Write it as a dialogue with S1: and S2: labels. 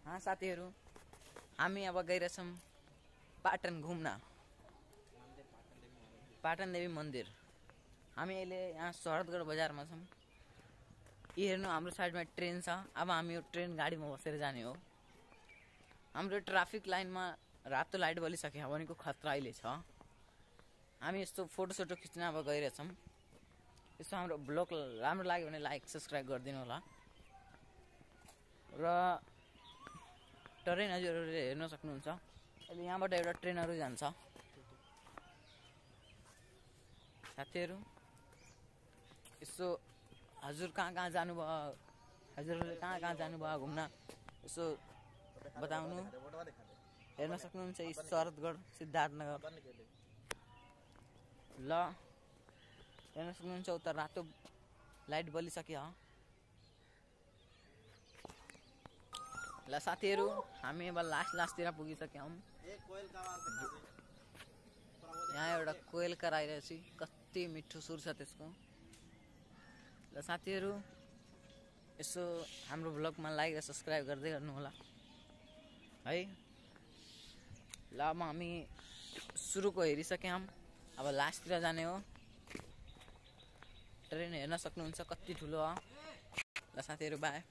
S1: हाँ साथीहरू, हामी अब गइरहेछौँ पाटन घुम्न, पाटन देवी मन्दिर। हामी अहिले यहाँ शरदगढ बजारमा छौँ। यो हेर्नु, हाम्रो साइडमा ट्रेन छ। अब हामी यो ट्रेन गाडीमा बसेर जाने हो। हाम्रो ट्राफिक लाइनमा रातो लाइट बलिसक्यो भनेको खतरा अहिले छ। हामी यस्तो फोटोसोटो खिच्न अब गइरहेछौँ। यस्तो हाम्रो ब्लग राम्रो लाग्यो भने लाइक सब्सक्राइब गरिदिनु होला। र ट्रेन हजुरहरूले हेर्न सक्नुहुन्छ। अहिले यहाँबाट एउटा ट्रेनहरू जान्छ। साथीहरू, यसो हजुर कहाँ जानुभयो, हजुरहरूले कहाँ जानुभयो घुम्न, यसो बताउनु। हेर्न सक्नुहुन्छ शरदगढ सिद्धार्थनगर। ल हेर्न सक्नुहुन्छ, उता रातो लाइट बलिसक्यो। ल साथीहरू, हामी अब लास्टतिर पुगिसक्यौँ। यहाँ एउटा कोयल कराइरहेछ, कति मिठो सुर छ त्यसको। ल साथीहरू, यसो हाम्रो ब्लगमा लाइक र सब्सक्राइब गर्दै गर्नु होला है। ल अब हामी सुरुको हेरिसक्यौँ, अब लास्टतिर जाने हो। ट्रेन हेर्न सक्नुहुन्छ कति ठुलो हो। ल साथीहरू, बाई।